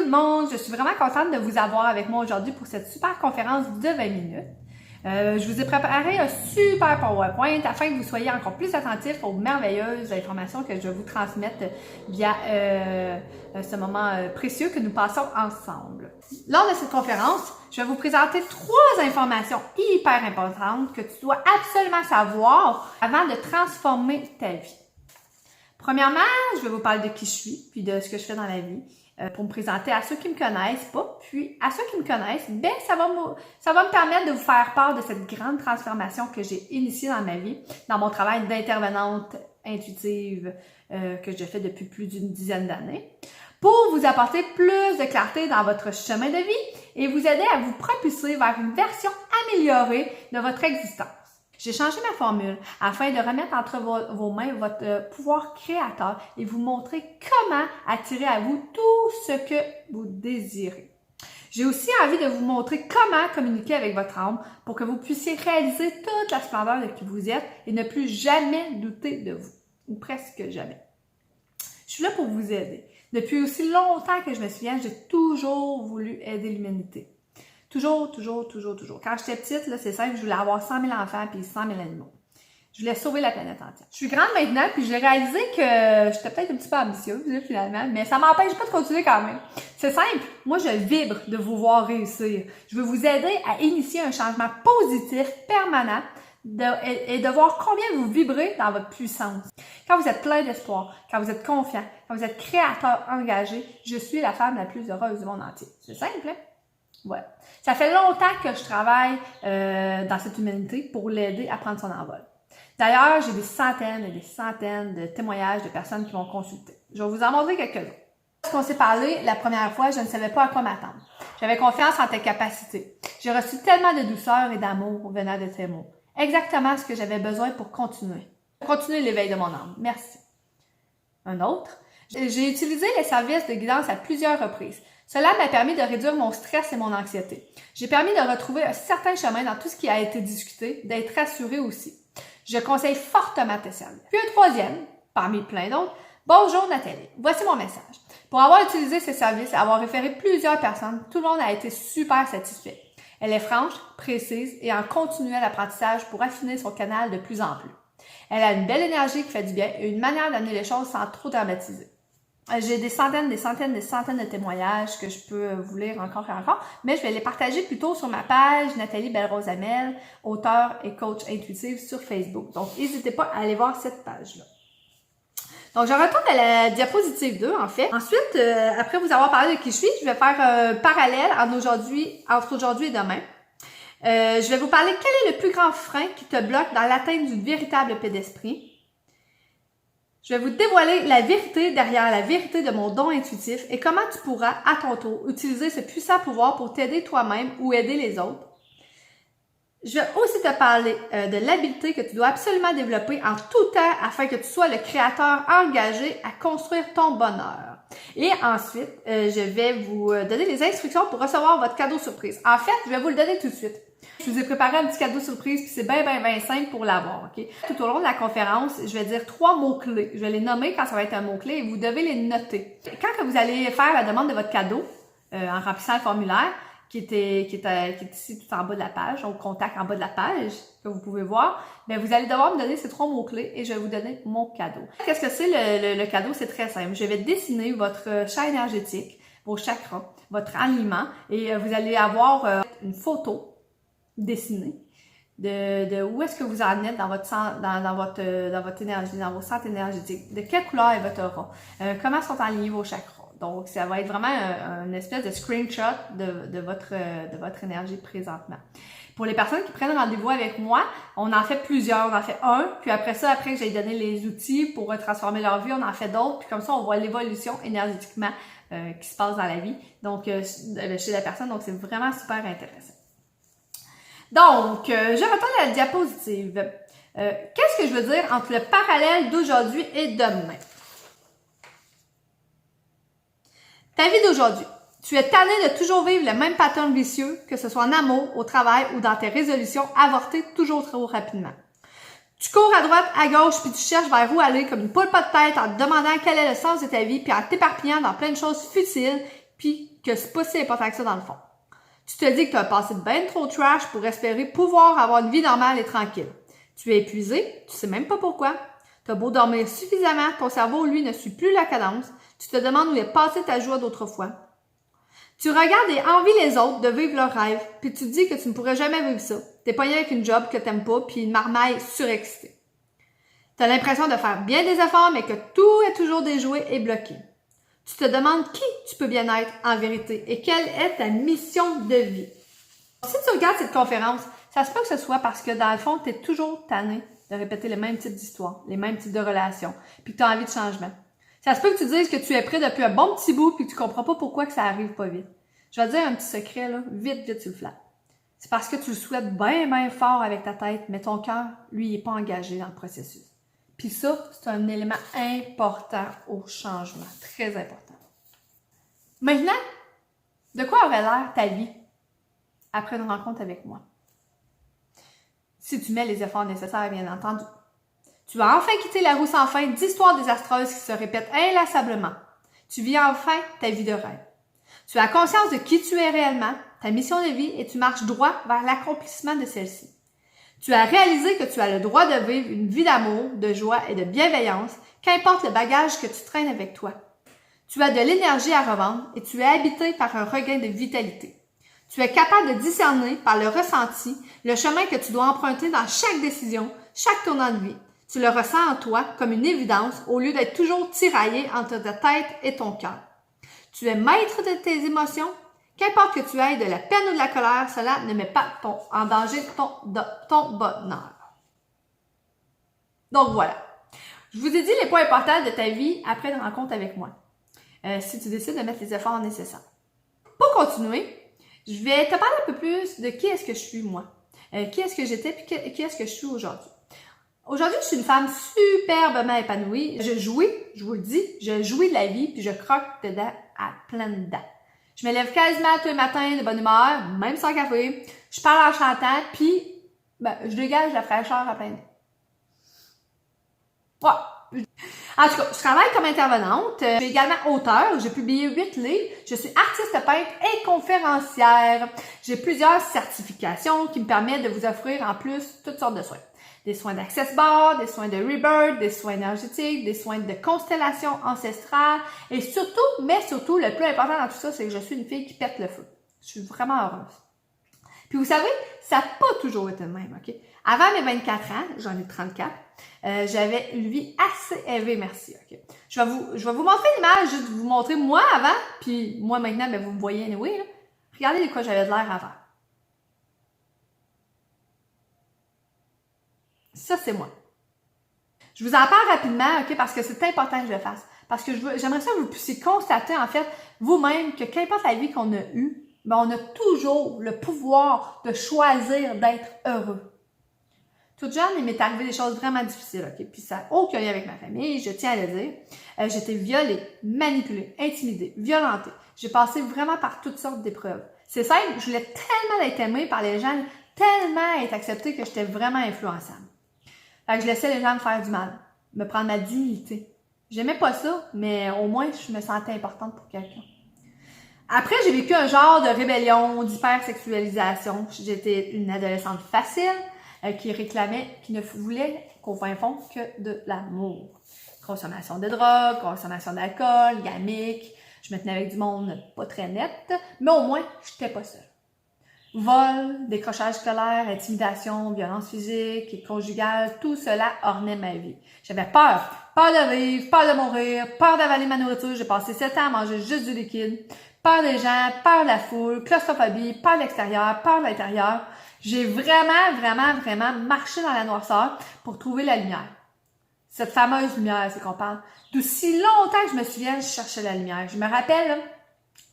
le monde, je suis vraiment contente de vous avoir avec moi aujourd'hui pour cette super conférence de 20 minutes. Je vous ai préparé un super PowerPoint afin que vous soyez encore plus attentifs aux merveilleuses informations que je vais vous transmettre via ce moment précieux que nous passons ensemble. Lors de cette conférence, je vais vous présenter 3 informations hyper importantes que tu dois absolument savoir avant de transformer ta vie. Premièrement, je vais vous parler de qui je suis, puis de ce que je fais dans la vie, pour me présenter à ceux qui me connaissent pas. Puis à ceux qui me connaissent, ben ça va me permettre de vous faire part de cette grande transformation que j'ai initiée dans ma vie, dans mon travail d'intervenante intuitive que je fais depuis plus d'une dizaine d'années, pour vous apporter plus de clarté dans votre chemin de vie et vous aider à vous propulser vers une version améliorée de votre existence. J'ai changé ma formule afin de remettre entre vos mains votre pouvoir créateur et vous montrer comment attirer à vous tout ce que vous désirez. J'ai aussi envie de vous montrer comment communiquer avec votre âme pour que vous puissiez réaliser toute la splendeur de qui vous êtes et ne plus jamais douter de vous, ou presque jamais. Je suis là pour vous aider. Depuis aussi longtemps que je me souviens, j'ai toujours voulu aider l'humanité. Toujours. Quand j'étais petite, là, c'est simple, je voulais avoir 100 000 enfants puis 100 000 animaux. Je voulais sauver la planète entière. Je suis grande maintenant, puis j'ai réalisé que j'étais peut-être un petit peu ambitieuse, finalement, mais ça m'empêche pas de continuer quand même. C'est simple, moi je vibre de vous voir réussir. Je veux vous aider à initier un changement positif, permanent, et de voir combien vous vibrez dans votre puissance. Quand vous êtes plein d'espoir, quand vous êtes confiant, quand vous êtes créateur engagé, je suis la femme la plus heureuse du monde entier. C'est simple, hein? Ouais. Ça fait longtemps que je travaille dans cette humanité pour l'aider à prendre son envol. D'ailleurs, j'ai des centaines et des centaines de témoignages de personnes qui m'ont consulté. Je vais vous en montrer quelques-uns. Lorsqu'on s'est parlé la première fois, je ne savais pas à quoi m'attendre. J'avais confiance en tes capacités. J'ai reçu tellement de douceur et d'amour venant de tes mots. Exactement ce que j'avais besoin pour continuer. Continuer l'éveil de mon âme. Merci. Un autre. J'ai utilisé les services de guidance à plusieurs reprises. Cela m'a permis de réduire mon stress et mon anxiété. J'ai permis de retrouver un certain chemin dans tout ce qui a été discuté, d'être rassuré aussi. Je conseille fortement tes services. Puis un troisième, parmi plein d'autres, bonjour Nathalie, voici mon message. Pour avoir utilisé ces services et avoir référé plusieurs personnes, tout le monde a été super satisfait. Elle est franche, précise et en continuel apprentissage pour affiner son canal de plus en plus. Elle a une belle énergie qui fait du bien et une manière d'amener les choses sans trop dramatiser. J'ai des centaines de témoignages que je peux vous lire encore et encore, mais je vais les partager plutôt sur ma page Nathalie Belle-Rose Hamel, auteure et coach intuitive sur Facebook. Donc, n'hésitez pas à aller voir cette page-là. Donc, je retourne à la diapositive 2, en fait. Ensuite, après vous avoir parlé de qui je suis, je vais faire un parallèle entre aujourd'hui et demain. Je vais vous parler quel est le plus grand frein qui te bloque dans l'atteinte d'une véritable paix d'esprit. Je vais vous dévoiler la vérité derrière la vérité de mon don intuitif et comment tu pourras, à ton tour, utiliser ce puissant pouvoir pour t'aider toi-même ou aider les autres. Je vais aussi te parler de l'habileté que tu dois absolument développer en tout temps afin que tu sois le créateur engagé à construire ton bonheur. Et ensuite, je vais vous donner les instructions pour recevoir votre cadeau surprise. En fait, je vais vous le donner tout de suite. Je vous ai préparé un petit cadeau surprise, puis c'est bien simple pour l'avoir, OK? Tout au long de la conférence, je vais dire 3 mots-clés. Je vais les nommer quand ça va être un mot-clé et vous devez les noter. Quand que vous allez faire la demande de votre cadeau, en remplissant le formulaire, qui est ici tout en bas de la page, au contact en bas de la page, que vous pouvez voir, bien, vous allez devoir me donner ces 3 mots-clés et je vais vous donner mon cadeau. Qu'est-ce que c'est le cadeau? C'est très simple. Je vais dessiner votre champ énergétique, vos chakras, votre alignement et vous allez avoir une photo dessinée de où est-ce que vous en êtes dans votre énergie, dans vos centres énergétiques, de quelle couleur est votre aura, comment sont alignés vos chakras. Donc, ça va être vraiment une espèce de screenshot de votre énergie présentement. Pour les personnes qui prennent rendez-vous avec moi, on en fait plusieurs. On en fait un, puis après que j'ai donné les outils pour transformer leur vie, on en fait d'autres. Puis comme ça, on voit l'évolution énergétiquement qui se passe dans la vie. Donc, chez la personne. Donc, c'est vraiment super intéressant. Donc, je retourne à la diapositive. Qu'est-ce que je veux dire entre le parallèle d'aujourd'hui et demain? Ta vie d'aujourd'hui. Tu es tanné de toujours vivre le même pattern vicieux, que ce soit en amour, au travail ou dans tes résolutions avortées toujours trop rapidement. Tu cours à droite, à gauche, puis tu cherches vers où aller comme une poule pas de tête en te demandant quel est le sens de ta vie, puis en t'éparpillant dans plein de choses futiles puis que c'est pas si important que ça dans le fond. Tu te dis que tu as passé de ben trop trash pour espérer pouvoir avoir une vie normale et tranquille. Tu es épuisé, tu sais même pas pourquoi. Tu as beau dormir suffisamment, ton cerveau, lui, ne suit plus la cadence. Tu te demandes où est passée ta joie d'autrefois. Tu regardes et envies les autres de vivre leurs rêves, puis tu te dis que tu ne pourrais jamais vivre ça. T'es pogné avec une job que t'aimes pas, puis une marmaille surexcitée. T'as l'impression de faire bien des efforts, mais que tout est toujours déjoué et bloqué. Tu te demandes qui tu peux bien être en vérité et quelle est ta mission de vie. Si tu regardes cette conférence, ça se peut que ce soit parce que dans le fond, tu es toujours tanné de répéter les mêmes types d'histoires, les mêmes types de relations, puis que tu as envie de changement. Ça se peut que tu dises que tu es prêt depuis un bon petit bout puis que tu comprends pas pourquoi que ça arrive pas vite. Je vais te dire un petit secret, là, vite sur le flat. C'est parce que tu le souhaites bien fort avec ta tête, mais ton cœur, lui, il est pas engagé dans le processus. Puis ça, c'est un élément important au changement, très important. Maintenant, de quoi aurait l'air ta vie après une rencontre avec moi? Si tu mets les efforts nécessaires, bien entendu. Tu as enfin quitté la roue sans fin d'histoires désastreuses qui se répètent inlassablement. Tu vis enfin ta vie de rêve. Tu as conscience de qui tu es réellement, ta mission de vie, et tu marches droit vers l'accomplissement de celle-ci. Tu as réalisé que tu as le droit de vivre une vie d'amour, de joie et de bienveillance, qu'importe le bagage que tu traînes avec toi. Tu as de l'énergie à revendre et tu es habité par un regain de vitalité. Tu es capable de discerner par le ressenti le chemin que tu dois emprunter dans chaque décision, chaque tournant de vie. Tu le ressens en toi comme une évidence au lieu d'être toujours tiraillé entre ta tête et ton cœur. Tu es maître de tes émotions. Qu'importe que tu aies de la peine ou de la colère, cela ne met pas en danger ton bonheur. Donc voilà. Je vous ai dit les points importants de ta vie après une rencontre avec moi. Si tu décides de mettre les efforts nécessaires. Pour continuer, je vais te parler un peu plus de qui est-ce que je suis moi. Qui est-ce que j'étais puis qui est-ce que je suis aujourd'hui. Aujourd'hui, je suis une femme superbement épanouie. Je vous le dis, je jouis de la vie puis je croque dedans à pleines dents. Je me lève quasiment tous les matins de bonne humeur, même sans café. Je parle en chantant puis je dégage la fraîcheur à plein nez. Ouais. En tout cas, je travaille comme intervenante. Je suis également auteure. J'ai publié 8 livres. Je suis artiste peintre et conférencière. J'ai plusieurs certifications qui me permettent de vous offrir en plus toutes sortes de soins. Des soins d'Access Bar, des soins de Rebirth, des soins énergétiques, des soins de constellation ancestrale. Et surtout, le plus important dans tout ça, c'est que je suis une fille qui pète le feu. Je suis vraiment heureuse. Puis vous savez, ça n'a pas toujours été le même, OK? Avant mes 24 ans, j'en ai 34, j'avais une vie assez élevée, merci, OK? Je vais vous montrer l'image, juste vous montrer moi avant, puis moi maintenant, vous me voyez anyway, là. Regardez de quoi j'avais de l'air avant. Ça, c'est moi. Je vous en parle rapidement, OK, parce que c'est important que je le fasse. Parce que j'aimerais ça que vous puissiez constater, en fait, vous-même, que qu'importe la vie qu'on a eue, on a toujours le pouvoir de choisir d'être heureux. Toute jeune, il m'est arrivé des choses vraiment difficiles, OK? Puis ça n'a aucun lien avec ma famille, je tiens à le dire. J'ai été violée, manipulée, intimidée, violentée. J'ai passé vraiment par toutes sortes d'épreuves. C'est simple, je voulais tellement être aimée par les gens, tellement être acceptée que j'étais vraiment influençable. Fait que je laissais les gens me faire du mal, me prendre ma dignité. J'aimais pas ça, mais au moins, je me sentais importante pour quelqu'un. Après, j'ai vécu un genre de rébellion, d'hypersexualisation. J'étais une adolescente facile qui ne voulait qu'au fin fond que de l'amour. Consommation de drogue, consommation d'alcool, gamique. Je me tenais avec du monde pas très net, mais au moins, j'étais pas seule. Vol, décrochage scolaire, intimidation, violence physique et conjugale, tout cela ornait ma vie. J'avais peur de vivre, peur de mourir, peur d'avaler ma nourriture. J'ai passé 7 ans à manger juste du liquide. Peur des gens, peur de la foule, claustrophobie, peur de l'extérieur, peur de l'intérieur. J'ai vraiment marché dans la noirceur pour trouver la lumière. Cette fameuse lumière, c'est qu'on parle. D'aussi longtemps que je me souviens, je cherchais la lumière. Je me rappelle, là,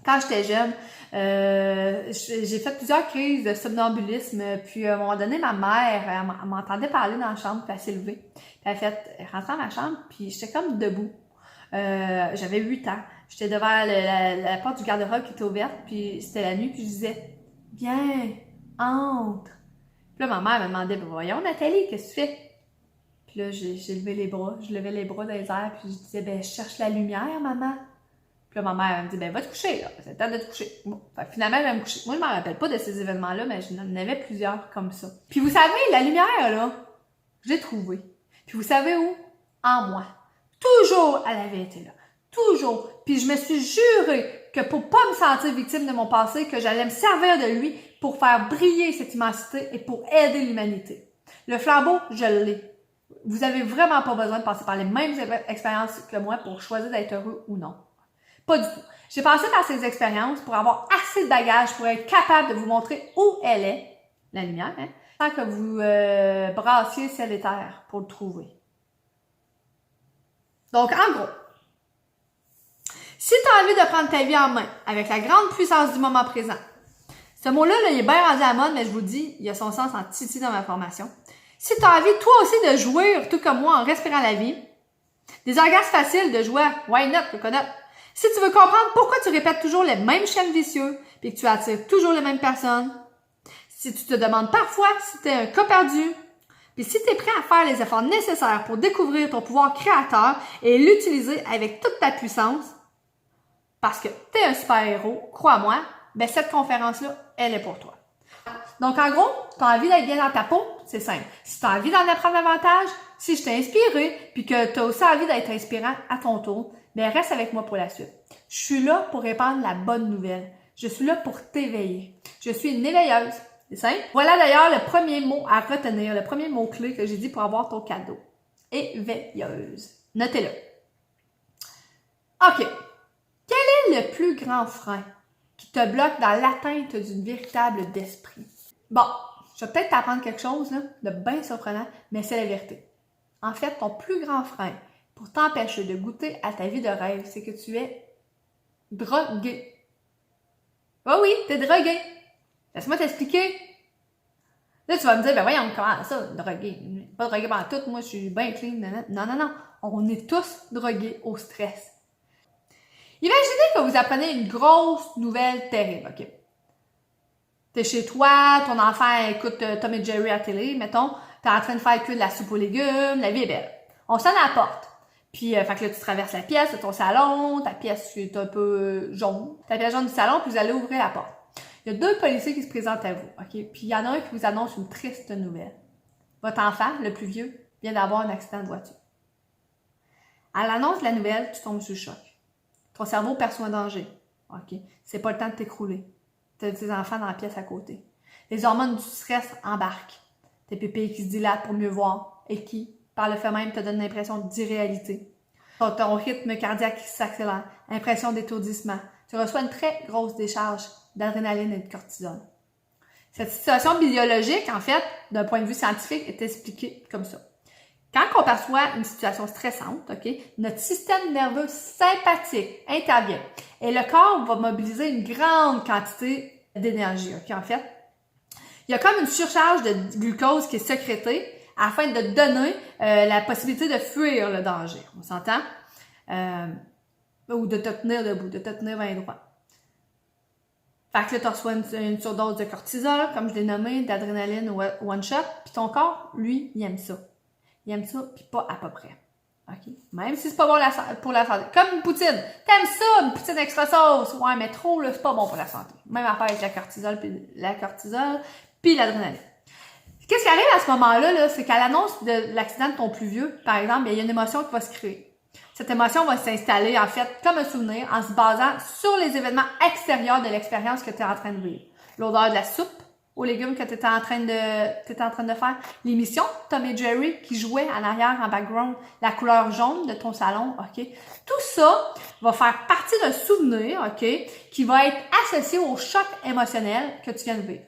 quand j'étais jeune, j'ai fait plusieurs crises de somnambulisme, puis à un moment donné, ma mère, elle m'entendait parler dans la chambre, puis elle s'est levée. Puis elle rentrait dans ma chambre, puis j'étais comme debout. J'avais 8 ans. J'étais devant la porte du garde-robe qui était ouverte, puis c'était la nuit, puis je disais « Viens, entre! » Puis là, ma mère me demandait « Voyons, Nathalie, qu'est-ce que tu fais? » Puis là, j'ai levé les bras, je levais les bras dans les airs, puis je disais « Je cherche la lumière, maman. » Puis là, ma mère elle me dit, ben va te coucher, là. C'est le temps de te coucher. Bon, fait que finalement, je vais me coucher. Moi, je m'en rappelle pas de ces événements-là, mais j'en avais plusieurs comme ça. Puis vous savez, la lumière, là, je l'ai trouvée. Puis vous savez où? En moi. Toujours, elle avait été là. Toujours. Puis je me suis juré que pour pas me sentir victime de mon passé, que j'allais me servir de lui pour faire briller cette immensité et pour aider l'humanité. Le flambeau, je l'ai. Vous avez vraiment pas besoin de passer par les mêmes expériences que moi pour choisir d'être heureux ou non. Pas du tout. J'ai passé par ces expériences pour avoir assez de bagages pour être capable de vous montrer où elle est, la lumière, hein, sans que vous brassiez ciel et terre pour le trouver. Donc, en gros, si tu as envie de prendre ta vie en main avec la grande puissance du moment présent, ce mot-là, là, il est bien rendu à la mode, mais je vous dis, il y a son sens en titi dans ma formation. Si tu as envie, toi aussi, de jouir, tout comme moi, en respirant la vie, des orgasmes faciles de joie, why not, coconut? Si tu veux comprendre pourquoi tu répètes toujours les mêmes chaînes vicieux, puis que tu attires toujours les mêmes personnes, si tu te demandes parfois si tu es un cas perdu, puis si tu es prêt à faire les efforts nécessaires pour découvrir ton pouvoir créateur et l'utiliser avec toute ta puissance, parce que tu es un super-héros, crois-moi, ben cette conférence-là, elle est pour toi. Donc, en gros, tu as envie d'être bien dans ta peau, c'est simple. Si tu as envie d'en apprendre davantage, si je t'ai inspiré, puis que tu as aussi envie d'être inspirant à ton tour, ben reste avec moi pour la suite. Je suis là pour répandre la bonne nouvelle. Je suis là pour t'éveiller. Je suis une éveilleuse. C'est simple. Voilà d'ailleurs le premier mot à retenir, le premier mot-clé que j'ai dit pour avoir ton cadeau. Éveilleuse. Notez-le. OK. Quel est le plus grand frein qui te bloque dans l'atteinte d'une véritable d'esprit? Bon, je vais peut-être t'apprendre quelque chose là, de bien surprenant, mais c'est la vérité. En fait, ton plus grand frein pour t'empêcher de goûter à ta vie de rêve, c'est que tu es drogué. Oh oui, t'es drogué. Laisse-moi t'expliquer. Là, tu vas me dire, ben voyons, comment ça, drogué? Pas drogué pendant tout, moi, je suis bien clean. Non, non, non. On est tous drogués au stress. Imaginez que vous apprenez une grosse nouvelle terrible, OK? T'es chez toi, ton enfant écoute Tom et Jerry à la télé, mettons, t'es en train de faire cuire de la soupe aux légumes, la vie est belle. On sonne à la porte. Puis, fait que là, tu traverses la pièce de ton salon, ta pièce est un peu jaune, ta pièce jaune du salon, puis vous allez ouvrir la porte. Il y a 2 policiers qui se présentent à vous, OK? Puis, il y en a un qui vous annonce une triste nouvelle. Votre enfant, le plus vieux, vient d'avoir un accident de voiture. À l'annonce de la nouvelle, tu tombes sous le choc. Ton cerveau perçoit un danger. OK? C'est pas le temps de t'écrouler. Tu as tes enfants dans la pièce à côté. Les hormones du stress embarquent. Tes pupilles qui se dilatent pour mieux voir et qui, par le fait même, te donnent l'impression d'irréalité. Ton rythme cardiaque qui s'accélère, impression d'étourdissement. Tu reçois une très grosse décharge d'adrénaline et de cortisol. Cette situation biologique, en fait, d'un point de vue scientifique, est expliquée comme ça. Quand on perçoit une situation stressante, OK, notre système nerveux sympathique intervient et le corps va mobiliser une grande quantité d'énergie. OK, en fait, il y a comme une surcharge de glucose qui est sécrétée afin de donner la possibilité de fuir le danger. On s'entend? Ou de te tenir debout, de te tenir bien droit. Fait que là, tu reçois une surdose de cortisol, comme je l'ai nommé, d'adrénaline one shot, puis ton corps, lui, il aime ça. Il aime ça, puis pas à peu près. OK? Même si c'est pas bon pour la santé. Comme une poutine. T'aimes ça, une poutine extra sauce. Ouais, mais trop, là, c'est pas bon pour la santé. Même affaire avec la cortisol, puis l'adrénaline. Qu'est-ce qui arrive à ce moment-là, là, c'est qu'à l'annonce de l'accident de ton plus vieux, par exemple, il y a une émotion qui va se créer. Cette émotion va s'installer, en fait, comme un souvenir, en se basant sur les événements extérieurs de l'expérience que tu es en train de vivre. L'odeur de la soupe aux légumes que tu étais en train de faire, l'émission Tom et Jerry qui jouait en arrière, en background, la couleur jaune de ton salon, OK? Tout ça va faire partie d'un souvenir, OK, qui va être associé au choc émotionnel que tu viens de vivre.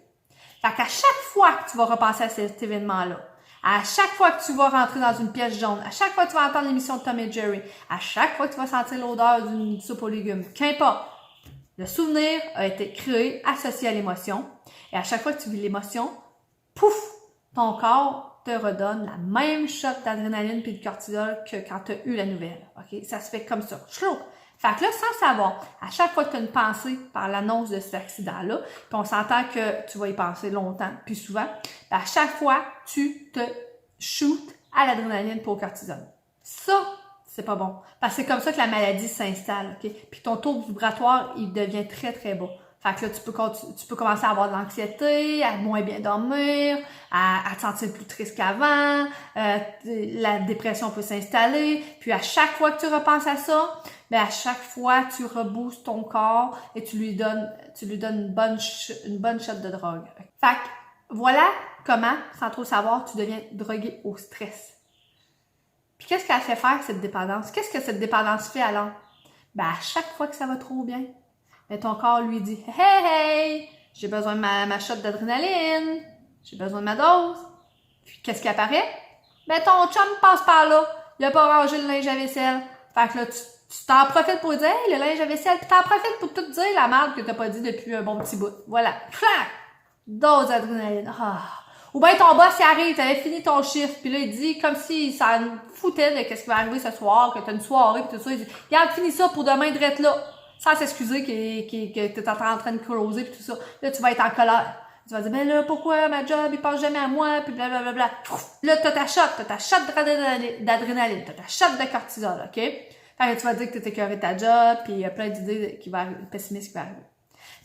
Fait qu'à chaque fois que tu vas repenser à cet événement-là, à chaque fois que tu vas rentrer dans une pièce jaune, à chaque fois que tu vas entendre l'émission de Tom et Jerry, à chaque fois que tu vas sentir l'odeur d'une soupe aux légumes, qu'importe, le souvenir a été créé, associé à l'émotion, et à chaque fois que tu vis l'émotion, pouf, ton corps te redonne la même shot d'adrénaline puis de cortisol que quand tu as eu la nouvelle. OK? Ça se fait comme ça. Chlou! Fait que là, sans savoir, à chaque fois que tu as une pensée par l'annonce de cet accident-là, puis on s'entend que tu vas y penser longtemps, puis souvent, à chaque fois, tu te shootes à l'adrénaline pour le cortisol. Ça, c'est pas bon. Parce que c'est comme ça que la maladie s'installe, OK? Puis ton taux vibratoire, il devient très, très bas. Fait que là, tu peux commencer à avoir de l'anxiété, à moins bien dormir, à te sentir plus triste qu'avant, la dépression peut s'installer, puis à chaque fois que tu repenses à ça, ben à chaque fois, tu reboostes ton corps et tu lui donnes une bonne shot de drogue. Fait que, voilà comment, sans trop savoir, tu deviens drogué au stress. Puis qu'est-ce qu'elle fait faire, cette dépendance? Qu'est-ce que cette dépendance fait alors? Ben à chaque fois que ça va trop bien, mais ton corps lui dit « Hey, hey! J'ai besoin de ma shot d'adrénaline. J'ai besoin de ma dose. » Puis qu'est-ce qui apparaît? Ben ton chum passe par là. Il a pas rangé le linge à vaisselle. Fait que là, tu t'en profites pour dire « Hey, le linge à vaisselle. » Puis t'en profites pour tout dire la merde que t'as pas dit depuis un bon petit bout. Voilà. Clac! Dose d'adrénaline. Ah. Ou bien ton boss, il arrive, t'avais fini ton chiffre, puis là, il dit, comme si ça foutait de qu'est-ce qui va arriver ce soir, que t'as une soirée, pis tout ça, il dit, regarde, finis ça pour demain, drette là. Sans s'excuser que t'es en train de closer pis tout ça. Là, tu vas être en colère. Tu vas dire, ben là, pourquoi ma job, il pense jamais à moi, pis blablabla. Là, t'as ta shot d'adrénaline, t'as ta shot de cortisol, OK? Fait que tu vas dire que t'es écœuré de ta job, pis il y a plein d'idées pessimistes qui vont arriver.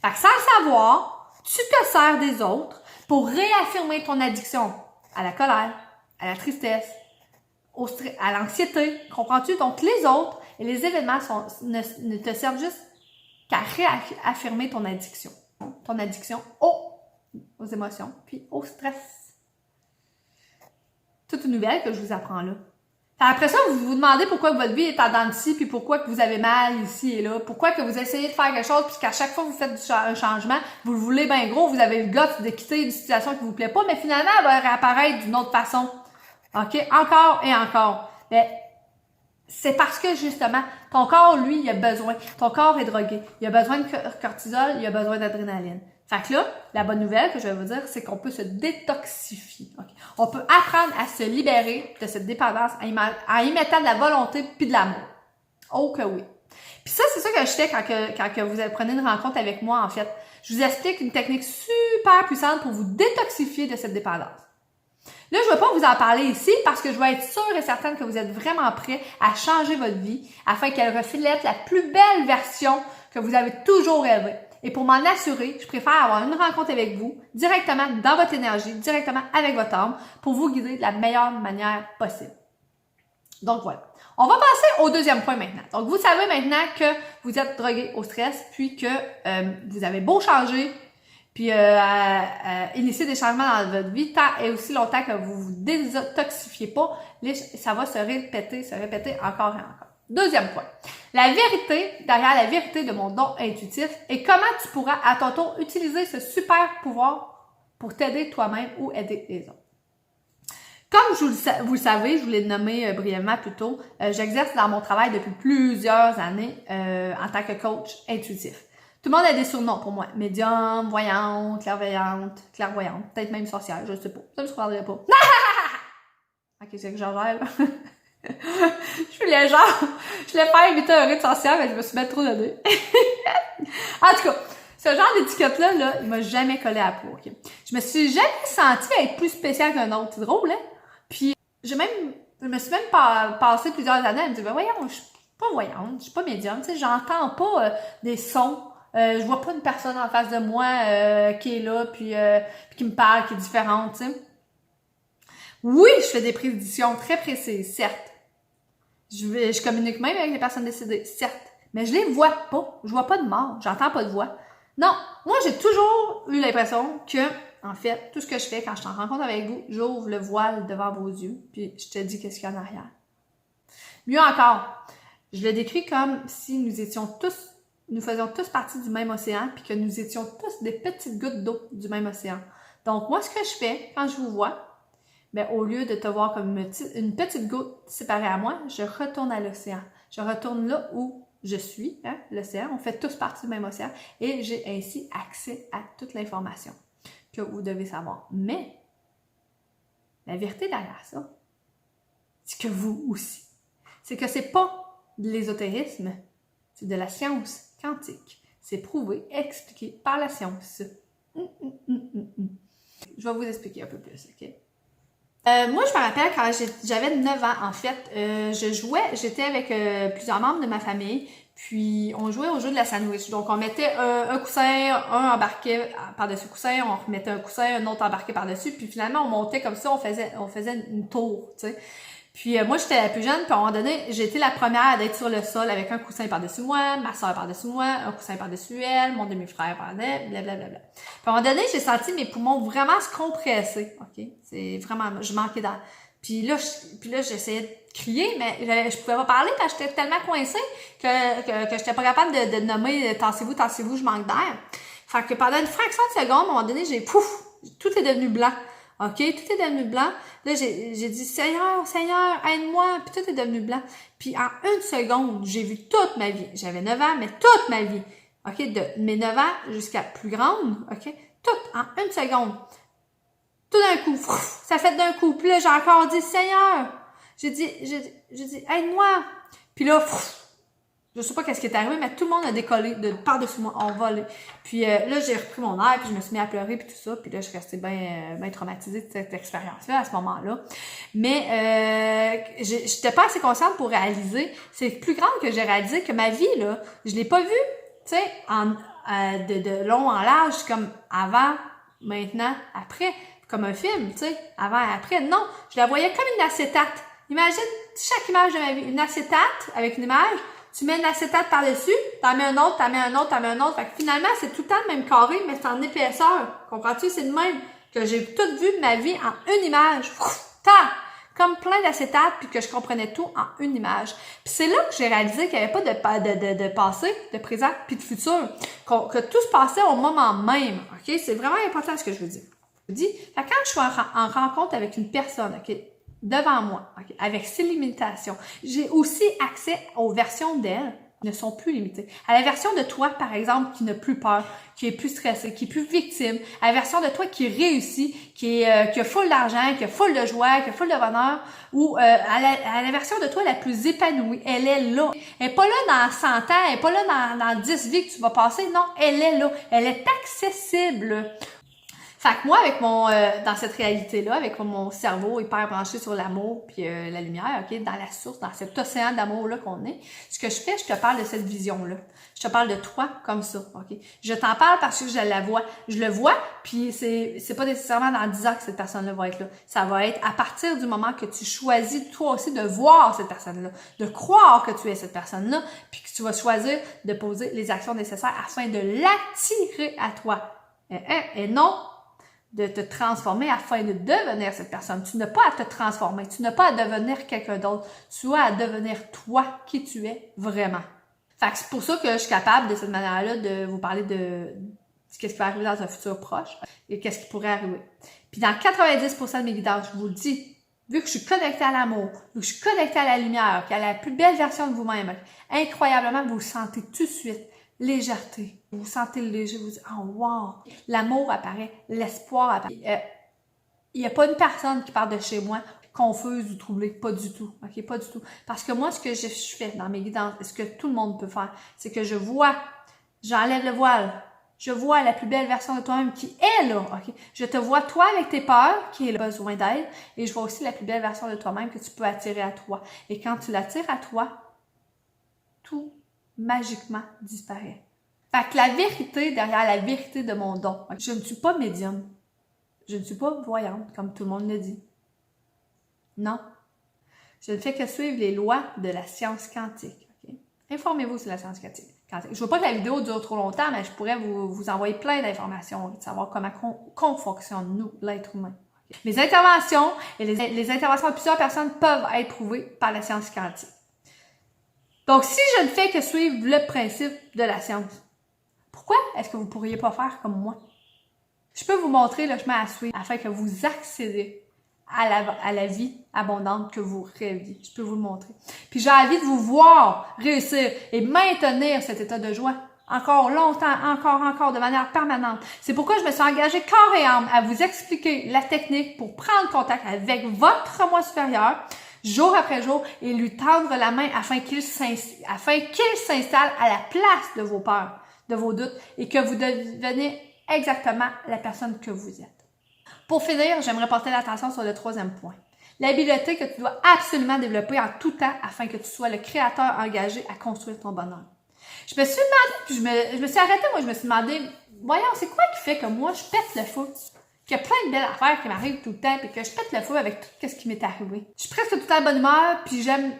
Fait que sans savoir, tu te sers des autres pour réaffirmer ton addiction à la colère, à la tristesse, à l'anxiété. Comprends-tu? Donc, les autres et les événements ne te servent juste qu'à réaffirmer ton addiction. Ton addiction aux émotions, puis au stress. Toute une nouvelle que je vous apprends là. Après ça, vous vous demandez pourquoi votre vie est en dents de scie, puis pourquoi que vous avez mal ici et là, pourquoi que vous essayez de faire quelque chose, puis qu'à chaque fois que vous faites un changement, vous le voulez bien gros, vous avez le guts de quitter une situation qui vous plaît pas, mais finalement, elle va réapparaître d'une autre façon. OK? Encore et encore. Mais c'est parce que, justement, ton corps, lui, il a besoin. Ton corps est drogué. Il a besoin de cortisol, il a besoin d'adrénaline. Fait que là, la bonne nouvelle que je vais vous dire, c'est qu'on peut se détoxifier. Okay? On peut apprendre à se libérer de cette dépendance en y mettant de la volonté puis de l'amour. Oh que oui. Puis ça, c'est ça que je fais quand que vous prenez une rencontre avec moi, en fait. Je vous explique une technique super puissante pour vous détoxifier de cette dépendance. Là, je ne vais pas vous en parler ici parce que je vais être sûre et certaine que vous êtes vraiment prêts à changer votre vie afin qu'elle reflète la plus belle version que vous avez toujours rêvé. Et pour m'en assurer, je préfère avoir une rencontre avec vous, directement dans votre énergie, directement avec votre âme, pour vous guider de la meilleure manière possible. Donc voilà. On va passer au deuxième point maintenant. Donc vous savez maintenant que vous êtes drogué au stress, puis que vous avez beau changer, puis initier des changements dans votre vie, tant et aussi longtemps que vous vous détoxifiez pas, ça va se répéter encore et encore. Deuxième point. La vérité, derrière la vérité de mon don intuitif, et comment tu pourras à ton tour utiliser ce super pouvoir pour t'aider toi-même ou aider les autres. Comme vous le savez, je vous l'ai nommé brièvement plus tôt, j'exerce dans mon travail depuis plusieurs années en tant que coach intuitif. Tout le monde a des surnoms pour moi. Médium, voyante, clairvoyante, peut-être même sorcière, je sais pas. Ça me surprendrait pas. Ok, c'est que j'exagère, là. Je voulais faire une théorie de sorcière, mais je me suis bien trop donnée. En tout cas, ce genre d'étiquette-là, là, il m'a jamais collé à la peau, ok? Je me suis jamais sentie être plus spéciale qu'un autre. C'est drôle, hein? Puis, je me suis même passé plusieurs années à me dire, ben voyons, je suis pas voyante, je suis pas médium, tu sais, j'entends pas des sons. Je vois pas une personne en face de moi qui est là, puis qui me parle, qui est différente, tu sais. Oui, je fais des prédictions très précises, certes. Je communique même avec les personnes décédées, certes. Mais je les vois pas. Je vois pas de mort. J'entends pas de voix. Non. Moi, j'ai toujours eu l'impression que, en fait, tout ce que je fais quand je suis en rencontre avec vous, j'ouvre le voile devant vos yeux, puis je te dis qu'est-ce qu'il y a en arrière. Mieux encore, je le décris comme si nous faisions tous partie du même océan, puis que nous étions tous des petites gouttes d'eau du même océan. Donc, moi, ce que je fais quand je vous vois, ben, au lieu de te voir comme une petite goutte séparée à moi, je retourne à l'océan. Je retourne là où je suis, hein, l'océan. On fait tous partie du même océan et j'ai ainsi accès à toute l'information que vous devez savoir. Mais, la vérité derrière ça, c'est que vous aussi. C'est que c'est pas de l'ésotérisme, c'est de la science quantique. C'est prouvé, expliqué par la science. Je vais vous expliquer un peu plus, OK? Moi, je me rappelle quand j'avais 9 ans, en fait, j'étais avec plusieurs membres de ma famille, puis on jouait au jeu de la sandwich. Donc, on mettait un coussin, un embarqué par-dessus coussin, on remettait un coussin, un autre embarqué par-dessus, puis finalement, on montait comme ça, on faisait une tour, tu sais. Puis moi, j'étais la plus jeune, puis à un moment donné, j'ai été la première d'être sur le sol avec un coussin par-dessus moi, ma soeur par-dessus moi, un coussin par-dessus elle, mon demi-frère par-dessus, blablabla. Puis à un moment donné, j'ai senti mes poumons vraiment se compresser, OK? C'est vraiment, je manquais d'air. Puis là, j'essayais de crier, mais je pouvais pas parler parce que j'étais tellement coincée que j'étais pas capable de nommer « tassez-vous, je manque d'air ». Fait que pendant une fraction de seconde, à un moment donné, tout est devenu blanc. OK? Tout est devenu blanc. Là, j'ai dit, Seigneur, aide-moi. Puis tout est devenu blanc. Puis en une seconde, j'ai vu toute ma vie. J'avais 9 ans, mais toute ma vie. OK? De mes 9 ans jusqu'à plus grande. OK? Tout en une seconde. Tout d'un coup. Ça fait d'un coup. Puis là, j'ai encore dit, Seigneur. J'ai dit, aide-moi. Puis là, je sais pas qu'est-ce qui est arrivé, mais tout le monde a décollé de par-dessus moi, on volé. Puis là, j'ai repris mon air, puis je me suis mis à pleurer, puis tout ça. Puis là, je suis restée bien traumatisée de cette expérience-là à ce moment-là. Mais j'étais pas assez consciente pour réaliser. C'est plus grande que j'ai réalisé que ma vie, là, je l'ai pas vue, tu sais, de long en large, comme avant, maintenant, après, comme un film, tu sais, avant et après. Non, je la voyais comme une acétate. Imagine chaque image de ma vie, une acétate avec une image. Tu mets une acétate par-dessus, t'en mets un autre, t'en mets un autre, t'en mets un autre. Fait que finalement, c'est tout le temps le même carré, mais c'est en épaisseur. Comprends-tu? C'est le même que j'ai tout vu de ma vie en une image. Comme plein d'acétates, puis que je comprenais tout en une image. Puis c'est là que j'ai réalisé qu'il n'y avait pas de passé, de présent, puis de futur. Que tout se passait au moment même. OK? C'est vraiment important ce que je veux dire. Je vous dis, quand je suis en rencontre avec une personne, OK? Devant moi, okay, avec ses limitations. J'ai aussi accès aux versions d'elle qui ne sont plus limitées. À la version de toi, par exemple, qui n'a plus peur, qui est plus stressée, qui est plus victime. À la version de toi qui réussit, qui a full d'argent, qui a full de joie, qui a full de bonheur. Ou à la version de toi la plus épanouie. Elle est là. Elle n'est pas là dans 100 ans, elle n'est pas là dans 10 vies que tu vas passer. Non, elle est là. Elle est accessible. Fait que moi, avec dans cette réalité-là, avec mon cerveau hyper branché sur l'amour puis la lumière, OK, dans la source, dans cet océan d'amour-là qu'on est, ce que je fais, je te parle de cette vision-là. Je te parle de toi comme ça, OK? Je t'en parle parce que je la vois. Je le vois, puis c'est pas nécessairement dans 10 ans que cette personne-là va être là. Ça va être à partir du moment que tu choisis, toi aussi, de voir cette personne-là, de croire que tu es cette personne-là, puis que tu vas choisir de poser les actions nécessaires afin de l'attirer à toi. Et non de te transformer afin de devenir cette personne. Tu n'as pas à te transformer, tu n'as pas à devenir quelqu'un d'autre, tu as à devenir toi qui tu es vraiment. Fait que c'est pour ça que je suis capable de cette manière-là de vous parler de qu'est-ce qui va arriver dans un futur proche et qu'est-ce qui pourrait arriver. Puis dans 90% de mes guidances, je vous le dis, vu que je suis connectée à l'amour, vu que je suis connectée à la lumière, qu'à la plus belle version de vous-même, incroyablement, vous le sentez tout de suite. Légèreté. Vous sentez le léger, vous dites « Oh wow! » L'amour apparaît, l'espoir apparaît. Il n'y a pas une personne qui part de chez moi confuse ou troublée. Pas du tout. OK? Pas du tout. Parce que moi, ce que je fais dans mes guidances, et ce que tout le monde peut faire, c'est que je vois, j'enlève le voile. Je vois la plus belle version de toi-même qui est là. OK? Je te vois toi avec tes peurs, qui est le besoin d'aide, et je vois aussi la plus belle version de toi-même que tu peux attirer à toi. Et quand tu l'attires à toi, tout magiquement disparaît. Fait que la vérité derrière la vérité de mon don, je ne suis pas médium. Je ne suis pas voyante, comme tout le monde le dit. Non. Je ne fais que suivre les lois de la science quantique. Okay? Informez-vous sur la science quantique. Je ne veux pas que la vidéo dure trop longtemps, mais je pourrais vous envoyer plein d'informations, de savoir comment fonctionne, nous, l'être humain. Okay? Les interventions et les interventions de plusieurs personnes peuvent être prouvées par la science quantique. Donc, si je ne fais que suivre le principe de la science, pourquoi est-ce que vous ne pourriez pas faire comme moi? Je peux vous montrer le chemin à suivre afin que vous accédez à la vie abondante que vous rêviez. Je peux vous le montrer. Puis j'ai envie de vous voir réussir et maintenir cet état de joie encore longtemps, encore, de manière permanente. C'est pourquoi je me suis engagée corps et âme à vous expliquer la technique pour prendre contact avec votre moi supérieur, jour après jour, et lui tendre la main afin qu'il s'installe à la place de vos peurs, de vos doutes, et que vous deveniez exactement la personne que vous êtes. Pour finir, j'aimerais porter l'attention sur le troisième point. L'habileté que tu dois absolument développer en tout temps afin que tu sois le créateur engagé à construire ton bonheur. Je me suis demandé, puis je me suis arrêtée, moi, je me suis demandé, voyons, c'est quoi qui fait que moi, je pète le fou? Qu'il y a plein de belles affaires qui m'arrivent tout le temps, puis que je pète le fou avec tout ce qui m'est arrivé. Je suis presque tout le temps de bonne humeur, puis j'aime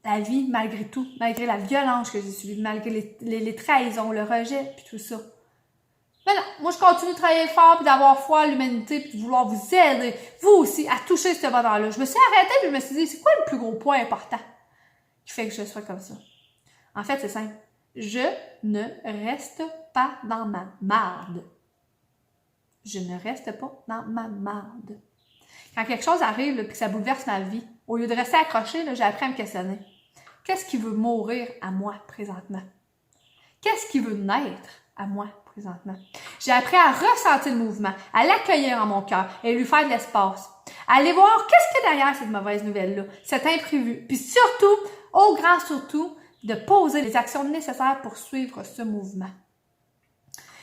la vie malgré tout, malgré la violence que j'ai subie, malgré les trahisons, le rejet, puis tout ça. Mais non, moi je continue de travailler fort, puis d'avoir foi à l'humanité, puis de vouloir vous aider, vous aussi, à toucher ce bonheur-là. Je me suis arrêtée, puis je me suis dit, c'est quoi le plus gros point important qui fait que je sois comme ça? En fait, c'est simple. Je ne reste pas dans ma marde. Je ne reste pas dans ma marde. Quand quelque chose arrive, puis que ça bouleverse ma vie, au lieu de rester accroché, j'ai appris à me questionner. Qu'est-ce qui veut mourir à moi présentement? Qu'est-ce qui veut naître à moi présentement? J'ai appris à ressentir le mouvement, à l'accueillir en mon cœur et lui faire de l'espace. À aller voir qu'est-ce qu'il y a derrière cette mauvaise nouvelle-là, cet imprévu. Puis surtout, au grand surtout, de poser les actions nécessaires pour suivre ce mouvement.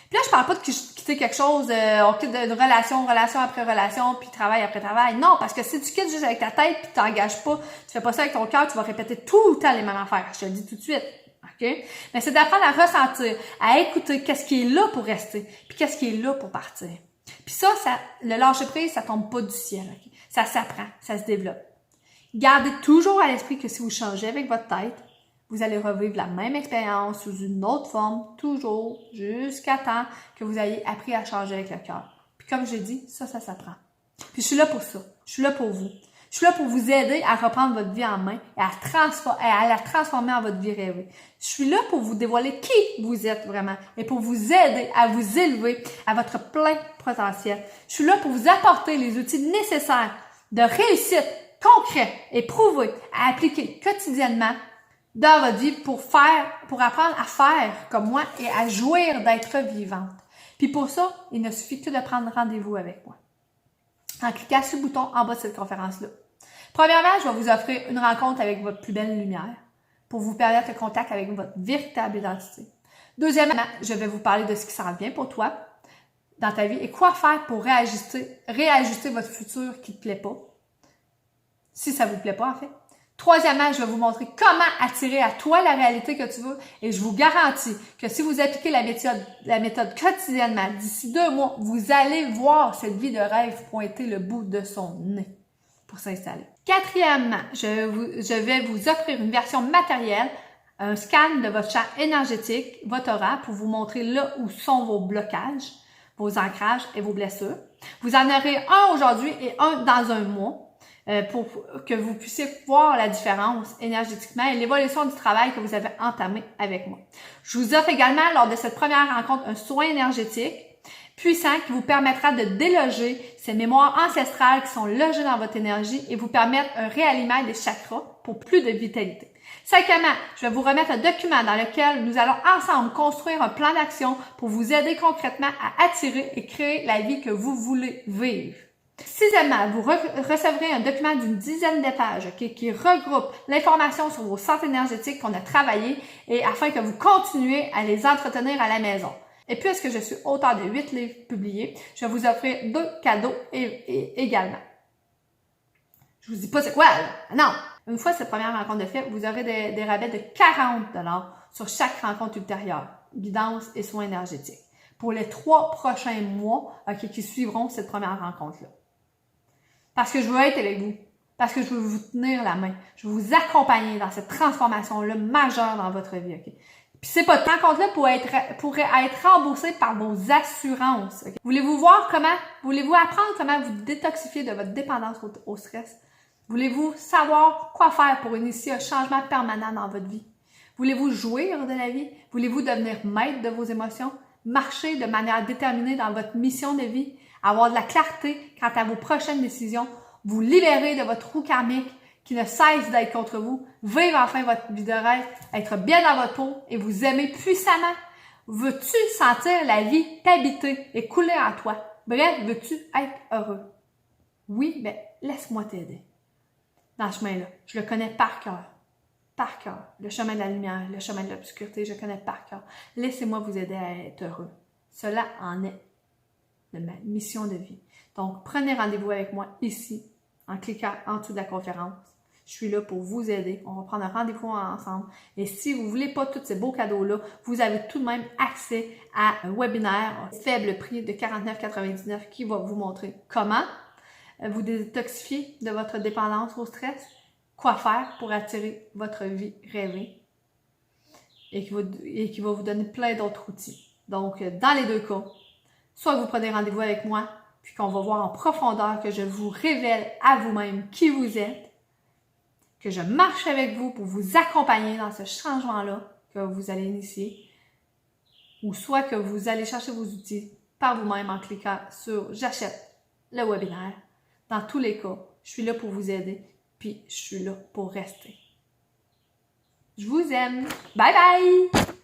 Puis là, je parle pas de quitter quelque chose, on quitte de relation après relation, puis travail après travail. Non, parce que si tu quittes juste avec ta tête, puis tu t'engages pas, tu fais pas ça avec ton cœur, tu vas répéter tout le temps les mêmes affaires. Je te le dis tout de suite. OK? Mais c'est d'apprendre à ressentir, à écouter qu'est-ce qui est là pour rester, puis qu'est-ce qui est là pour partir. Puis ça, le lâcher-prise, ça tombe pas du ciel. Okay? Ça s'apprend, ça se développe. Gardez toujours à l'esprit que si vous changez avec votre tête, vous allez revivre la même expérience sous une autre forme, toujours, jusqu'à temps que vous ayez appris à changer avec le cœur. Puis comme j'ai dit, ça s'apprend. Puis je suis là pour ça. Je suis là pour vous. Je suis là pour vous aider à reprendre votre vie en main et à la transformer en votre vie rêvée. Je suis là pour vous dévoiler qui vous êtes vraiment et pour vous aider à vous élever à votre plein potentiel. Je suis là pour vous apporter les outils nécessaires de réussite concrets et prouvés à appliquer quotidiennement dans votre vie pour apprendre à faire comme moi et à jouir d'être vivante. Puis pour ça, il ne suffit que de prendre rendez-vous avec moi. En cliquant sur le bouton en bas de cette conférence-là. Premièrement, je vais vous offrir une rencontre avec votre plus belle lumière pour vous permettre le contact avec votre véritable identité. Deuxièmement, je vais vous parler de ce qui s'en vient pour toi dans ta vie et quoi faire pour réajuster votre futur qui ne te plaît pas, si ça ne vous plaît pas en fait. Troisièmement, je vais vous montrer comment attirer à toi la réalité que tu veux et je vous garantis que si vous appliquez la méthode quotidiennement, d'ici 2 mois, vous allez voir cette vie de rêve pointer le bout de son nez pour s'installer. Quatrièmement, je vais vous offrir une version matérielle, un scan de votre champ énergétique, votre aura, pour vous montrer là où sont vos blocages, vos ancrages et vos blessures. Vous en aurez un aujourd'hui et un dans un mois. Pour que vous puissiez voir la différence énergétiquement et l'évolution du travail que vous avez entamé avec moi. Je vous offre également, lors de cette première rencontre, un soin énergétique puissant qui vous permettra de déloger ces mémoires ancestrales qui sont logées dans votre énergie et vous permettre un réalignement des chakras pour plus de vitalité. Cinquièmement, je vais vous remettre un document dans lequel nous allons ensemble construire un plan d'action pour vous aider concrètement à attirer et créer la vie que vous voulez vivre. Sixièmement, vous recevrez un document d'une 10aine de pages qui regroupe l'information sur vos centres énergétiques qu'on a travaillé et afin que vous continuez à les entretenir à la maison. Et puisque je suis auteur de 8 livres publiés, je vais vous offrir 2 cadeaux également. Je vous dis pas c'est quoi, là. Non! Une fois cette première rencontre de fait, vous aurez des rabais de 40$ sur chaque rencontre ultérieure, guidance et soins énergétiques, pour les 3 prochains mois qui suivront cette première rencontre-là. Parce que je veux être avec vous. Parce que je veux vous tenir la main. Je veux vous accompagner dans cette transformation-là majeure dans votre vie. Okay? Puis cette rencontre-là pourrait être remboursée par vos assurances. Okay? Voulez-vous apprendre comment vous détoxifier de votre dépendance au stress? Voulez-vous savoir quoi faire pour initier un changement permanent dans votre vie? Voulez-vous jouir de la vie? Voulez-vous devenir maître de vos émotions? Marcher de manière déterminée dans votre mission de vie? Avoir de la clarté quant à vos prochaines décisions, vous libérer de votre roue karmique qui ne cesse d'être contre vous, vivre enfin votre vie de rêve, être bien dans votre peau et vous aimer puissamment. Veux-tu sentir la vie t'habiter et couler en toi? Bref, veux-tu être heureux? Oui, ben laisse-moi t'aider. Dans ce chemin-là, je le connais par cœur. Par cœur. Le chemin de la lumière, le chemin de l'obscurité, je connais par cœur. Laissez-moi vous aider à être heureux. Cela en est de ma mission de vie. Donc, prenez rendez-vous avec moi ici, en cliquant en dessous de la conférence. Je suis là pour vous aider. On va prendre un rendez-vous ensemble. Et si vous ne voulez pas tous ces beaux cadeaux-là, vous avez tout de même accès à un webinaire à faible prix de 49,99 qui va vous montrer comment vous détoxifier de votre dépendance au stress, quoi faire pour attirer votre vie rêvée et qui va vous donner plein d'autres outils. Donc, dans les deux cas, soit vous prenez rendez-vous avec moi, puis qu'on va voir en profondeur, que je vous révèle à vous-même qui vous êtes, que je marche avec vous pour vous accompagner dans ce changement-là que vous allez initier, ou soit que vous allez chercher vos outils par vous-même en cliquant sur « J'achète le webinaire ». Dans tous les cas, je suis là pour vous aider, puis je suis là pour rester. Je vous aime. Bye bye!